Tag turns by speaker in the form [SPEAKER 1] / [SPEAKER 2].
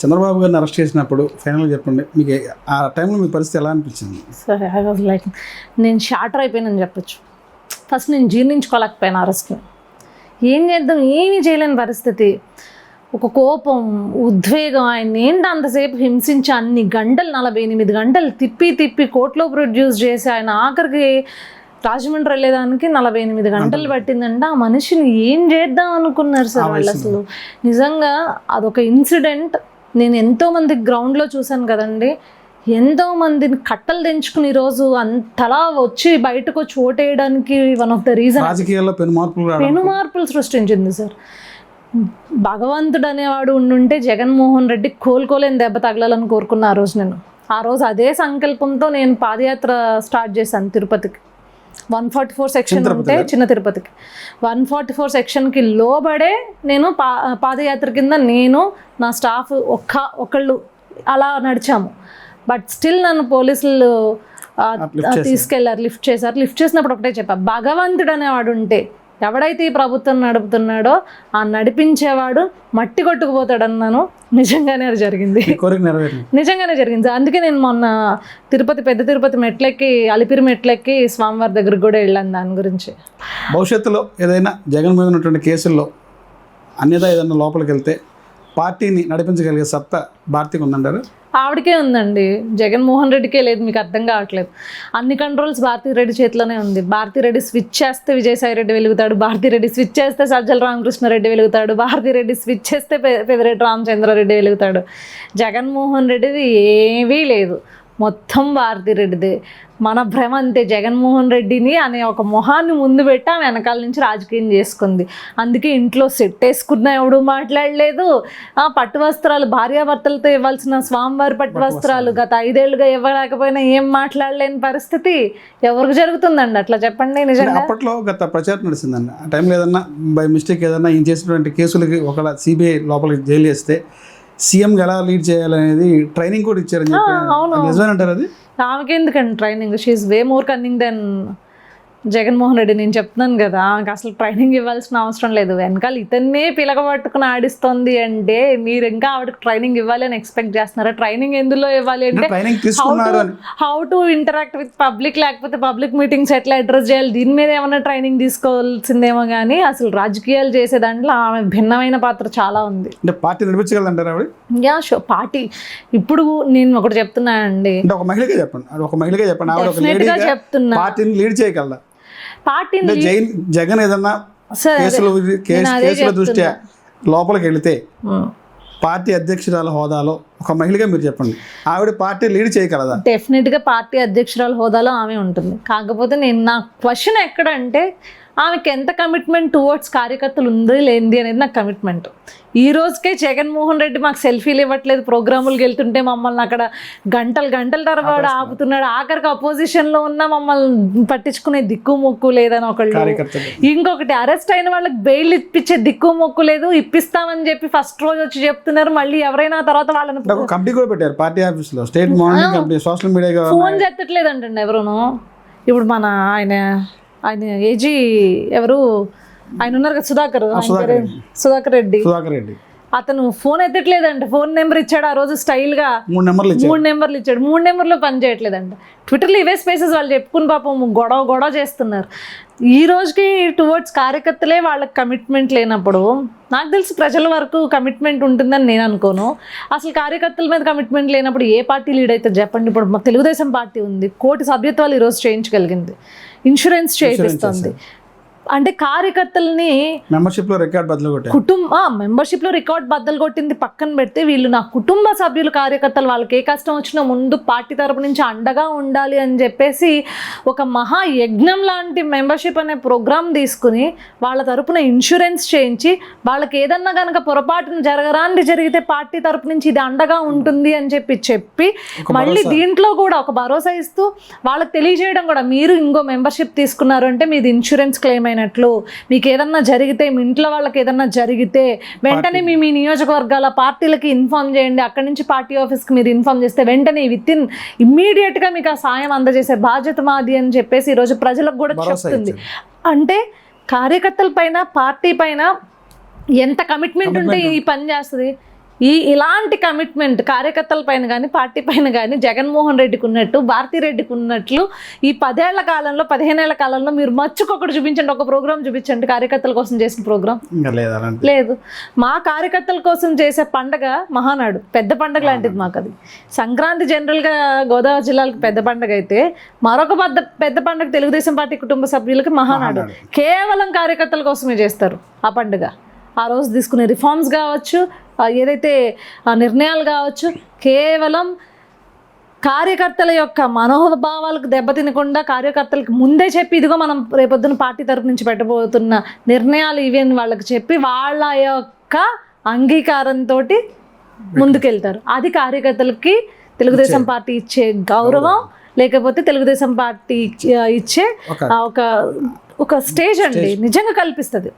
[SPEAKER 1] చంద్రబాబు గారిని అరెస్ట్ చేసినప్పుడు ఫైనల్గా చెప్పండి, మీకు ఆ టైంలో మీ పరిస్థితి ఎలా అనిపించింది?
[SPEAKER 2] సరే, ఐ వాజ్ లైక్, నేను షార్టర్ అయిపోయానని చెప్పొచ్చు. ఫస్ట్ నేను జీర్ణించుకోలేకపోయాను అరెస్ట్ని. ఏం చేద్దాం, ఏమీ చేయలేని పరిస్థితి. ఒక కోపం, ఉద్వేగం. ఆయన ఏంటి అంతసేపు హింసించి అన్ని గంటలు 48 గంటలు తిప్పి కోర్టులో ప్రొడ్యూస్ చేసి ఆయన ఆఖరికి రాజమండ్రి వెళ్ళేదానికి 48 గంటలు పట్టిందంటే ఆ మనిషిని ఏం చేద్దాం అనుకున్నారు సార్ వాళ్ళు. అసలు నిజంగా అదొక ఇన్సిడెంట్. నేను ఎంతోమంది గ్రౌండ్లో చూశాను కదండి, ఎంతోమందిని కట్టలు తెంచుకుని ఈరోజు అంతలా వచ్చి బయటకు వచ్చి ఓటేయడానికి వన్ ఆఫ్ ద రీజన్
[SPEAKER 1] రాజకీయాల్లో పెను
[SPEAKER 2] మార్పులు సృష్టించింది సార్. భగవంతుడు అనేవాడు ఉండుంటే జగన్మోహన్ రెడ్డి కోలుకోలేని దెబ్బ తగలాలని కోరుకున్న ఆ రోజు నేను. ఆ రోజు అదే సంకల్పంతో నేను పాదయాత్ర స్టార్ట్ చేశాను తిరుపతికి. 144 సెక్షన్ ఉంటే చిన్న తిరుపతికి 144 సెక్షన్కి లోబడే నేను పాదయాత్ర కింద నేను నా స్టాఫ్ ఒకళ్ళు అలా నడిచాము. బట్ స్టిల్ నన్ను పోలీసులు తీసుకెళ్లారు, లిఫ్ట్ చేశారు. లిఫ్ట్ చేసినప్పుడు ఒకటే చెప్పా, భగవంతుడు అనేవాడు ఉంటే ఎవడైతే ఈ ప్రభుత్వం నడుపుతున్నాడో ఆ నడిపించేవాడు మట్టి కొట్టుకుపోతాడన్నాను. నిజంగానే అది జరిగింది, నిజంగానే జరిగింది. అందుకే నేను మొన్న పెద్ద తిరుపతి మెట్లెక్కి, అలిపిరి మెట్లెక్కి స్వామివారి దగ్గరికి కూడా వెళ్ళాను దాని గురించి.
[SPEAKER 1] భవిష్యత్తులో ఏదైనా జగన్ మీద ఉన్నటువంటి కేసుల్లో అన్యదా ఏదైనా లోపలికి వెళ్తే పార్టీని నడిపించగలిగే సత్తా భారతికి ఉందంటారు?
[SPEAKER 2] ఆవిడకే ఉందండి, జగన్మోహన్ రెడ్డికే లేదు. మీకు అర్థం కావట్లేదు. అన్ని కంట్రోల్స్ భారతిరెడ్డి చేతిలోనే ఉంది. భారతిరెడ్డి స్విచ్ చేస్తే విజయసాయి రెడ్డి వెలుగుతాడు, భారతిరెడ్డి స్విచ్ చేస్తే సజ్జల రామకృష్ణారెడ్డి వెలుగుతాడు, భారతిరెడ్డి స్విచ్ చేస్తే పెదిరెడ్డి రామచంద్రారెడ్డి వెలుగుతాడు. జగన్మోహన్ రెడ్డిది ఏమీ లేదు, మొత్తం భారతిరెడ్డిదే. మన భ్రమ అంతే. జగన్మోహన్ రెడ్డిని అనే ఒక మొహాన్ని ముందు పెట్టి ఆమె వెనకాల నుంచి రాజకీయం చేసుకుంది. అందుకే ఇంట్లో సెట్ వేసుకున్న ఎవడు మాట్లాడలేదు. పట్టు వస్త్రాలు భార్యాభర్తలతో ఇవ్వాల్సిన స్వామివారి పట్టు వస్త్రాలు గత 5 ఏళ్ళుగా ఇవ్వలేకపోయినా ఏం మాట్లాడలేని పరిస్థితి ఎవరికి జరుగుతుందండి అట్లా చెప్పండి? నిజంగా
[SPEAKER 1] అప్పట్లో గత ప్రచారం నడిచిందండి. ఆ టైంలో ఏదన్నా బై మిస్టేక్ ఏదన్నా ఈయన చేసినటువంటి కేసులకి ఒక సిబిఐ లోపలికి జైలు చేస్తే సీఎంగా ఎలా లీడ్ చేయాలనేది ట్రైనింగ్ కూడా ఇచ్చారని చెప్పి నిజమేనంటారు? అది
[SPEAKER 2] ఆమెకి ఎందుకండి training? She's way more cunning than Jaganmohan Reddy. నేను చెప్తున్నాను కదా, ఆమెకు అసలు ట్రైనింగ్ ఇవ్వాల్సిన అవసరం లేదు. వెనకాల ఇతన్నే పిలగబట్టుకుని ఆడిస్తోంది అంటే మీరు ఇంకా ఆవిడకి ట్రైనింగ్ ఇవ్వాలి అని ఎక్స్పెక్ట్ చేస్తున్నారా? ట్రైనింగ్ ఎందులో ఇవ్వాలి అంటే how to interact with public, లేకపోతే పబ్లిక్ మీటింగ్స్ ఎట్లా అడ్రస్ చేయాలి, దీని మీద ఏమైనా ట్రైనింగ్ తీసుకోవాల్సిందేమో. కానీ అసలు రాజకీయాలు చేసే దాంట్లో ఆమె భిన్నమైన పాత్ర చాలా ఉంది.
[SPEAKER 1] పార్టీ నడిపించగలరంటారా ఆవిడ?
[SPEAKER 2] Yeah show party. ఇప్పుడు నేను ఒకటి చెప్తున్నానండి,
[SPEAKER 1] ఒక మహిళగా చెప్పండి,
[SPEAKER 2] చెప్తున్నా
[SPEAKER 1] పార్టీని లీడ్ చేయగలరా?
[SPEAKER 2] పార్టీని
[SPEAKER 1] జగన్ ఏదన్నా కేసుల దృష్ట్యా లోపలికి వెళితే పార్టీ అధ్యక్షురాల హోదాలో ఒక మహిళగా మీరు చెప్పండి, ఆవిడ పార్టీ లీడ్ చేయగలదా?
[SPEAKER 2] డెఫినెట్గా పార్టీ అధ్యక్షురాల హోదాలో ఆమె ఉంటుంది. కాకపోతే నేను నా క్వశ్చన్ ఎక్కడంటే ఆమెకి ఎంత కమిట్మెంట్ టువర్డ్స్ కార్యకర్తలు ఉంది లేనిది అనేది నాకు కమిట్మెంట్. ఈ రోజుకే జగన్మోహన్ రెడ్డి మాకు సెల్ఫీలు ఇవ్వట్లేదు, ప్రోగ్రాములకు వెళ్తుంటే మమ్మల్ని అక్కడ గంటల తరబడి ఆపుతున్నాడు. ఆఖరికి అపోజిషన్లో ఉన్న మమ్మల్ని పట్టించుకునే దిక్కు మొక్కు లేదని ఒకళ్ళు, ఇంకొకటి అరెస్ట్ అయిన వాళ్ళకి బెయిల్ ఇప్పించే దిక్కు మొక్కు లేదు. ఇప్పిస్తామని చెప్పి ఫస్ట్ రోజు వచ్చి చెప్తున్నారు, మళ్ళీ ఎవరైనా తర్వాత వాళ్ళని
[SPEAKER 1] కమిటీ కూడా పెట్టారు పార్టీ ఆఫీస్లో, state morning committee, social media
[SPEAKER 2] phone చేస్తట్లేదు అంటండి ఎవరును. ఇప్పుడు మన ఆయన ఏజీ ఎవరు ఆయన ఉన్నారు కదా, సుధాకర్ రెడ్డి, అతను ఫోన్ ఎత్తట్లేదంట. ఫోన్ నెంబర్ ఇచ్చాడు ఆ రోజు స్టైల్గా, 3 నెంబర్లు ఇచ్చాడు. 3 నెంబర్లు పని చేయట్లేదంట. ట్విట్టర్లో ఇవే స్పేసెస్ వాళ్ళు చెప్పుకుని పాపం గొడవ చేస్తున్నారు. ఈ రోజుకి టువర్డ్స్ కార్యకర్తలే వాళ్ళకి కమిట్మెంట్ లేనప్పుడు నాకు తెలిసి ప్రజల వరకు కమిట్మెంట్ ఉంటుందని నేను అనుకోను. అసలు కార్యకర్తల మీద కమిట్మెంట్ లేనప్పుడు ఏ పార్టీ లీడ్ అయితే చెప్పండి? ఇప్పుడు తెలుగుదేశం పార్టీ ఉంది, 1 కోటి సభ్యత్వాలు ఈరోజు చేయించగలిగింది, ఇన్సూరెన్స్ చేయిస్తుంది. అంటే కార్యకర్తల్ని మెంబర్షిప్లో రికార్డ్ బద్దలు కొట్టింది పక్కన పెడితే, వీళ్ళు నా కుటుంబ సభ్యులు కార్యకర్తలు, వాళ్ళకి ఏ కష్టం వచ్చినా ముందు పార్టీ తరపు నుంచి అండగా ఉండాలి అని చెప్పేసి ఒక మహా యజ్ఞం లాంటి మెంబర్షిప్ అనే ప్రోగ్రామ్ తీసుకుని వాళ్ళ తరపున ఇన్సూరెన్స్ చేయించి, వాళ్ళకి ఏదన్నా కనుక పొరపాటున జరిగితే పార్టీ తరపు నుంచి ఇది అండగా ఉంటుంది అని చెప్పి మళ్ళీ దీంట్లో కూడా ఒక భరోసా ఇస్తూ వాళ్ళకి తెలియజేయడం కూడా, మీరు ఇంకో మెంబర్షిప్ తీసుకున్నారు అంటే మీది ఇన్సూరెన్స్ క్లెయిమ్ అయినట్లు, మీకు ఏదన్నా జరిగితే, మీ ఇంట్లో వాళ్ళకి ఏదన్నా జరిగితే వెంటనే మీ నియోజకవర్గాల పార్టీలకి ఇన్ఫార్మ్ చేయండి, అక్కడి నుంచి పార్టీ ఆఫీస్కి మీరు ఇన్ఫార్మ్ చేస్తే వెంటనే ఇమ్మీడియట్గా మీకు ఆ సాయం అందజేసే బాధ్యత మాది అని చెప్పేసి ఈరోజు ప్రజలకు కూడా చెప్తుంది. అంటే కార్యకర్తల పైన, పార్టీ పైన ఎంత కమిట్మెంట్ ఉంటే ఈ పని చేస్తుంది. ఇలాంటి కమిట్మెంట్ కార్యకర్తల పైన కానీ పార్టీ పైన కానీ జగన్మోహన్ రెడ్డికి ఉన్నట్టు భారతిరెడ్డికి ఉన్నట్లు ఈ 10 ఏళ్ల కాలంలో 15 ఏళ్ల కాలంలో మీరు మచ్చుకొకటి చూపించండి, ఒక ప్రోగ్రామ్ చూపించండి కార్యకర్తల కోసం చేసిన ప్రోగ్రామ్.
[SPEAKER 1] ఇంకా లేదు అలాంటి.
[SPEAKER 2] లేదు. మా కార్యకర్తల కోసం చేసే పండగ మహానాడు, పెద్ద పండగ లాంటిది మాకు అది. సంక్రాంతి జనరల్గా గోదావరి జిల్లాలకు పెద్ద పండగ అయితే మరొక పెద్ద పండగ తెలుగుదేశం పార్టీ కుటుంబ సభ్యులకి మహానాడు. కేవలం కార్యకర్తల కోసమే చేస్తారు ఆ పండుగ. ఆ రోజు తీసుకునే రిఫార్మ్స్ కావచ్చు, ఏదైతే నిర్ణయాలు కావచ్చు, కేవలం కార్యకర్తల యొక్క మనోభావాలకు దెబ్బతినకుండా కార్యకర్తలకు ముందే చెప్పి ఇదిగో మనం రేపొద్దున పార్టీ తరపు నుంచి పెట్టబోతున్న నిర్ణయాలు ఇవేని వాళ్ళకి చెప్పి వాళ్ళ యొక్క అంగీకారంతో ముందుకెళ్తారు. అది కార్యకర్తలకి తెలుగుదేశం పార్టీ ఇచ్చే గౌరవం, లేకపోతే తెలుగుదేశం పార్టీ ఇచ్చే ఒక స్టేజ్ అండి, నిజంగా కల్పిస్తుంది.